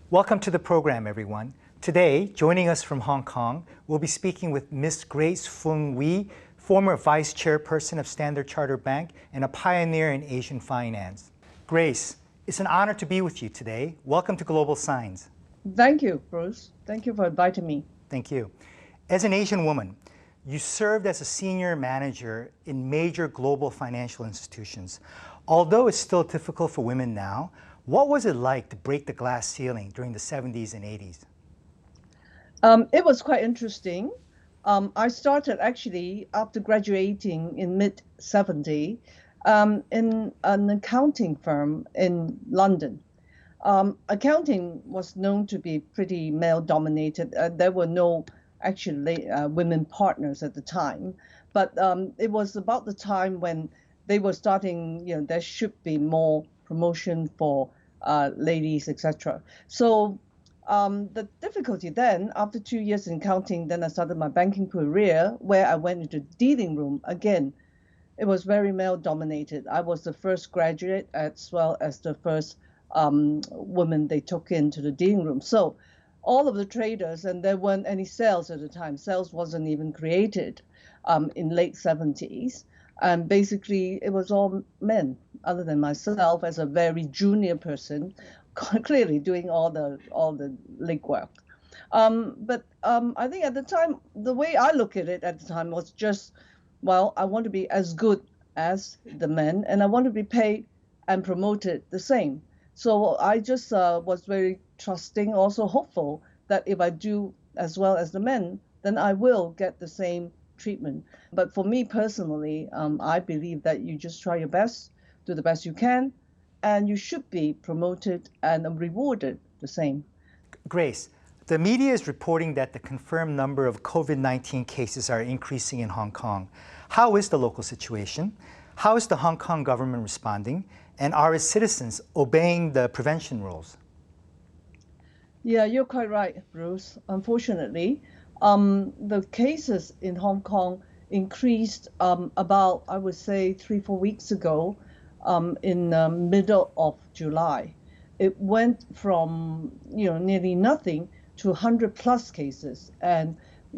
Welcome to the program, everyone. Today, joining us from Hong Kong, we'll be speaking with Ms. Grace Fung Wee, former Vice Chairperson of Standard Chartered Bank and a pioneer in Asian finance. Grace, it's an honor to be with you today. Welcome to GlobalSigns. Thank you, Bruce. Thank you for inviting me. Thank you. As an Asian woman, you served as a senior manager in major global financial institutions. Although it's still difficult for women now, what was it like to break the glass ceiling during the 70s and 80s? It was quite interesting. I started actually after graduating in mid-70 in an accounting firm in London. Accounting was known to be pretty male-dominated. There were no actually women partners at the time, but it was about the time when they were starting, there should be more promotion for ladies, etc. So the difficulty then, after 2 years in accounting, then I started my banking career where I went into dealing room. Again, it was very male-dominated. I was the first graduate as well as the first woman they took into the dealing room. So all of the traders, and there weren't any sales at the time. Sales wasn't even created in late 70s. And basically, it was all men, other than myself as a very junior person, clearly doing all the legwork. But I think at the time, the way I look at it at the time was just, well, I want to be as good as the men, and I want to be paid and promoted the same. So I just was very trusting, also hopeful that if I do as well as the men, then I will get the same treatment. But for me personally, I believe that you just try your best, do the best you can, and you should be promoted and rewarded the same. Grace, the media is reporting that the confirmed number of COVID-19 cases are increasing in Hong Kong. How is the local situation? How is the Hong Kong government responding? And are its citizens obeying the prevention rules? Yeah, you're quite right, Bruce. Unfortunately, the cases in Hong Kong increased about, I would say, 3-4 weeks ago in the middle of July. It went from nearly nothing to 100+ cases, and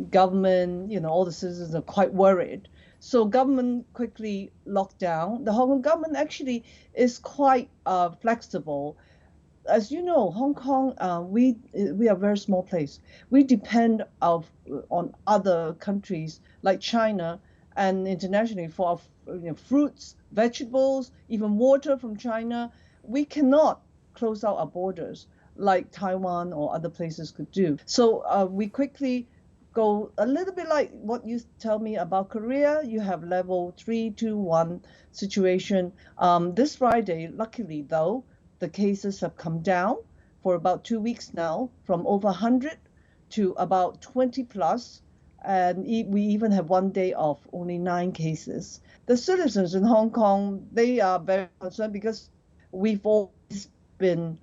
government, all the citizens are quite worried. So government quickly locked down. The Hong Kong government actually is quite flexible. As you know, Hong Kong, we are a very small place. We depend on other countries like China and internationally for fruits, vegetables, even water from China. We cannot close out our borders like Taiwan or other places could do. So we quickly go a little bit like what you tell me about Korea. You have level 3, 2, 1 situation. This Friday, luckily though, the cases have come down for about 2 weeks now, from over 100 to about 20+, and we even have one day of only 9 cases. The citizens in Hong Kong, they are very concerned because we've always been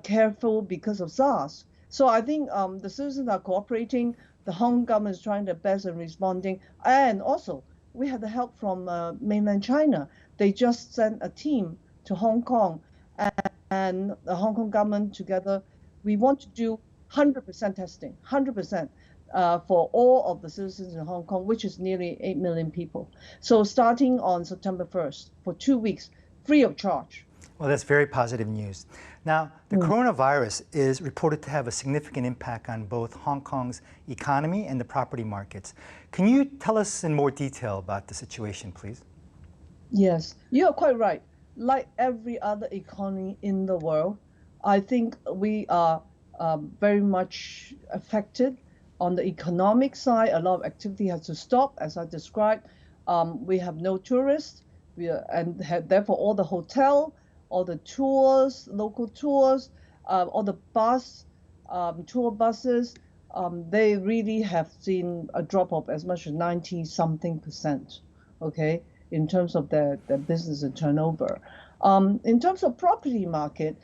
careful because of SARS. So I think the citizens are cooperating. The Hong Kong government is trying their best in responding. And also, we had the help from mainland China. They just sent a team to Hong Kong, and the Hong Kong government together, we want to do 100% testing, 100% for all of the citizens in Hong Kong, which is nearly 8 million people. So starting on September 1st, for 2 weeks, free of charge. Well, that's very positive news. Now, the coronavirus is reported to have a significant impact on both Hong Kong's economy and the property markets. Can you tell us in more detail about the situation, please? Yes, you're quite right. Like every other economy in the world, I think we are very much affected. On the economic side, a lot of activity has to stop, as I described. We have no tourists, therefore all the hotel, all the tours, local tours, all the tour buses, they really have seen a drop of as much as 90-something%, okay, in terms of their business and turnover. In terms of property market,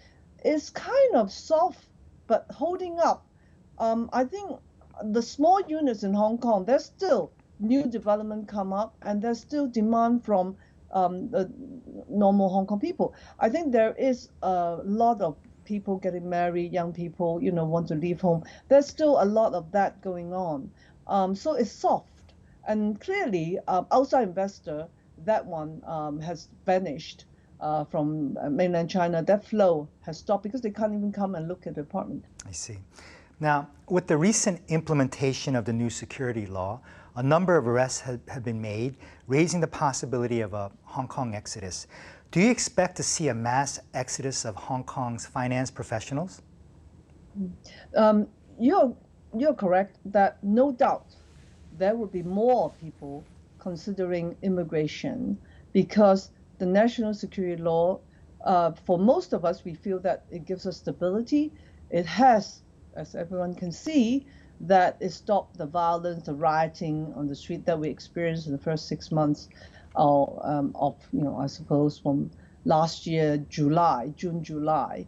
it's kind of soft, but holding up. I think the small units in Hong Kong, there's still new development come up, and there's still demand from the normal Hong Kong people. I think there is a lot of people getting married, young people, want to leave home. There's still a lot of that going on. So it's soft. And clearly, outside investor, that one has vanished from mainland China. That flow has stopped because they can't even come and look at the apartment. I see. Now, with the recent implementation of the new security law, a number of arrests have been made, raising the possibility of a Hong Kong exodus. Do you expect to see a mass exodus of Hong Kong's finance professionals? You're correct that no doubt there will be more people considering immigration because the national security law, for most of us, we feel that it gives us stability. It has, as everyone can see, that it stopped the violence, the rioting on the street that we experienced in the first 6 months of I suppose from last year, June, July,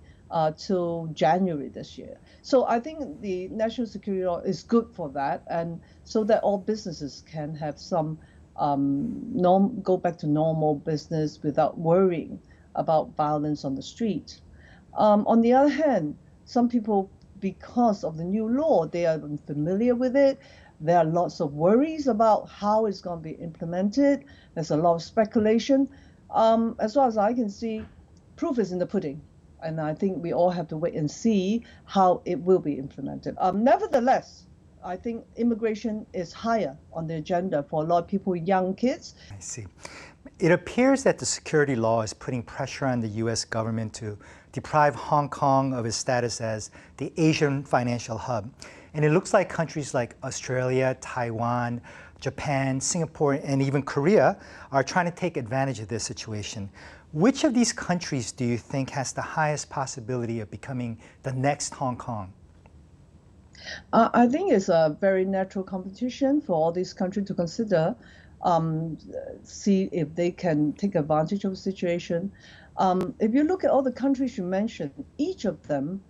till January this year. So I think the national security law is good for that, and so that all businesses can have some go back to normal business without worrying about violence on the street. On the other hand, some people, because of the new law, they are unfamiliar with it. There are lots of worries about how it's going to be implemented. There's a lot of speculation. As far as I can see, proof is in the pudding. And I think we all have to wait and see how it will be implemented. Nevertheless, I think immigration is higher on the agenda for a lot of people, young kids. I see. It appears that the security law is putting pressure on the U.S. government to deprive Hong Kong of its status as the Asian financial hub. And it looks like countries like Australia, Taiwan, Japan, Singapore, and even Korea are trying to take advantage of this situation. Which of these countries do you think has the highest possibility of becoming the next Hong Kong? I think it's a very natural competition for all these countries to consider, see if they can take advantage of the situation. If you look at all the countries you mentioned, each of them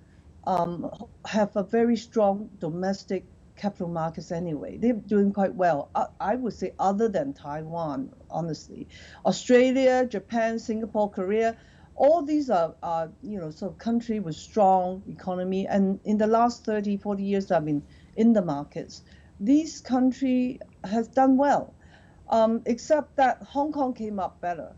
have a very strong domestic capital markets anyway. They're doing quite well. I would say other than Taiwan, honestly. Australia, Japan, Singapore, Korea, all these are sort of countries with strong economy. And in the last 30, 40 years I've been in the markets, these countries have done well, except that Hong Kong came up better.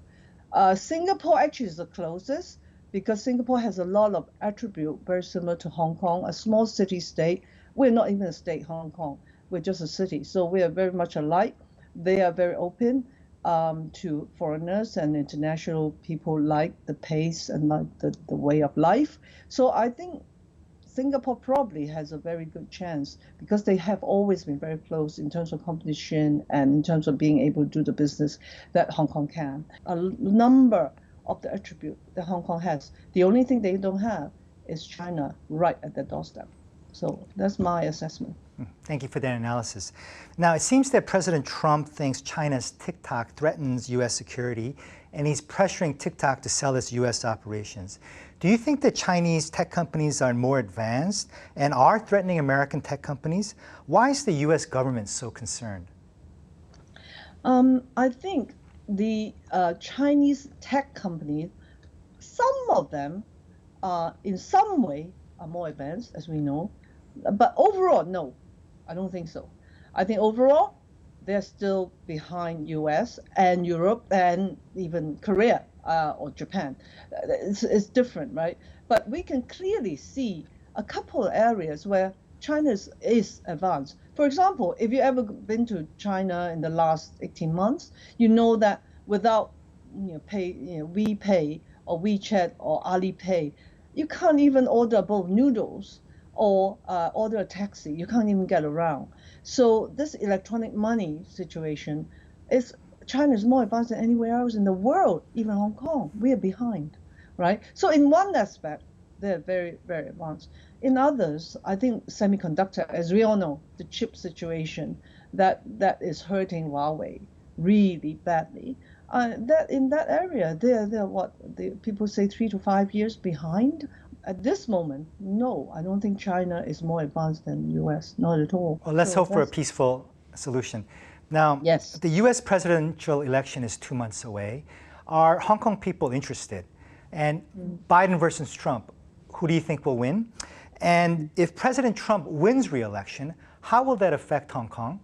Singapore actually is the closest because Singapore has a lot of attribute very similar to Hong Kong, a small city-state. We're not even a state, Hong Kong. We're just a city. So we are very much alike. They are very open to foreigners, and international people like the pace and like the way of life. So I think Singapore probably has a very good chance because they have always been very close in terms of competition and in terms of being able to do the business that Hong Kong can. A number of the attributes that Hong Kong has. The only thing they don't have is China right at their doorstep. So that's my assessment. Thank you for that analysis. Now, it seems that President Trump thinks China's TikTok threatens U.S. security, and he's pressuring TikTok to sell its U.S. operations. Do you think that Chinese tech companies are more advanced and are threatening American tech companies? Why is the U.S. government so concerned? I think the Chinese tech companies, some of them in some way are more advanced, as we know. But overall, no, I don't think so. I think overall, they're still behind US and Europe and even Korea or Japan. It's different, right? But we can clearly see a couple of areas where China is advanced. For example, if you've ever been to China in the last 18 months, you know that without WePay or WeChat or Alipay, you can't even order a bowl of noodles or order a taxi. You can't even get around. So this electronic money situation China is more advanced than anywhere else in the world, even Hong Kong. We are behind, right? So in one aspect, they're very, very advanced. In others, I think semiconductor, as we all know, the chip situation, that is hurting Huawei really badly. That in that area, they're people say 3 to 5 years behind. At this moment, no, I don't think China is more advanced than the U.S. Not at all. Well, let's hope for a peaceful solution. Now, yes. The U.S. presidential election is 2 months away. Are Hong Kong people interested? And Biden versus Trump, who do you think will win? And if President Trump wins re-election, how will that affect Hong Kong?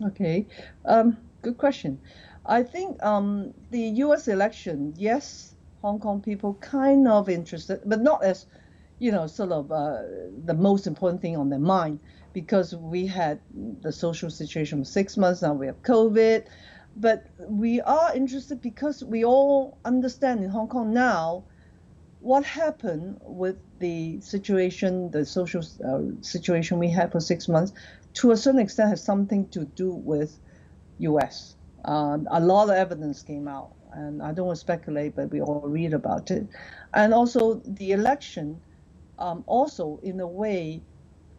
Okay, good question. I think the U.S. election, yes, Hong Kong people kind of interested, but not as, sort of the most important thing on their mind, because we had the social situation for 6 months, now we have COVID. But we are interested because we all understand in Hong Kong now what happened with the situation, the social situation we had for 6 months, to a certain extent has something to do with U.S. A lot of evidence came out, and I don't want to speculate, but we all read about it. And also the election also, in a way,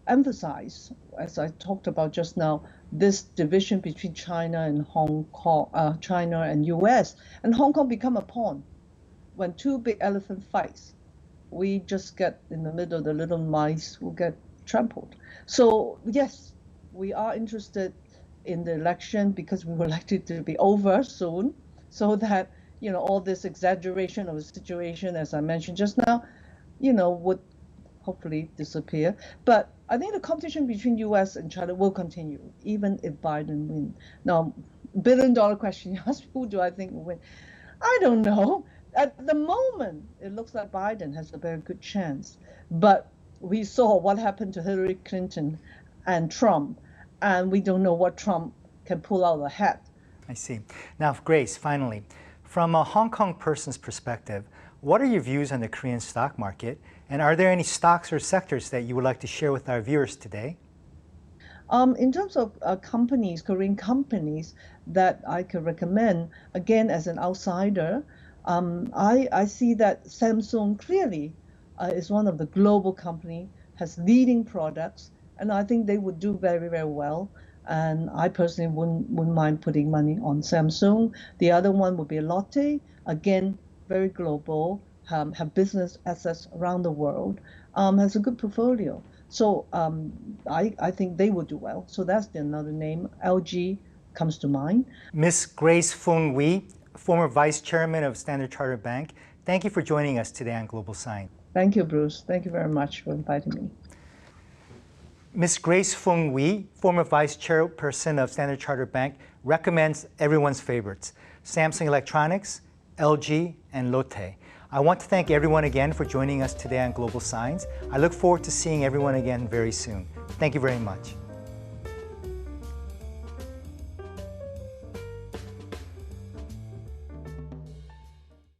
emphasize, as I talked about just now, this division between China and Hong Kong, China and U.S. And Hong Kong become a pawn. When two big elephant fights, we just get in the middle, the little mice will get trampled. So yes, we are interested in the election because we would like it to be over soon, so that all this exaggeration of the situation, as I mentioned just now, would hopefully disappear. But I think the competition between U.S. and China will continue, even if Biden wins. Now, billion-dollar question, you ask, who do I think will win? I don't know. At the moment, it looks like Biden has a very good chance. But we saw what happened to Hillary Clinton and Trump, and we don't know what Trump can pull out of the hat. I see. Now, Grace, finally, from a Hong Kong person's perspective, what are your views on the Korean stock market? And are there any stocks or sectors that you would like to share with our viewers today? In terms of companies, Korean companies that I could recommend, again, as an outsider, I see that Samsung clearly is one of the global company, has leading products, and I think they would do very, very well. And I personally wouldn't mind putting money on Samsung. The other one would be Lotte, again, very global, have business assets around the world, has a good portfolio. So I think they would do well. So that's another name. LG comes to mind. Ms. Grace Fung Wee, former Vice Chairman of Standard Chartered Bank, thank you for joining us today on Global Sign. Thank you, Bruce. Thank you very much for inviting me. Ms. Grace Fung Wee, former Vice Chairperson of Standard Chartered Bank, recommends everyone's favorites, Samsung Electronics, LG, and Lotte. I want to thank everyone again for joining us today on Global Signs. I look forward to seeing everyone again very soon. Thank you very much.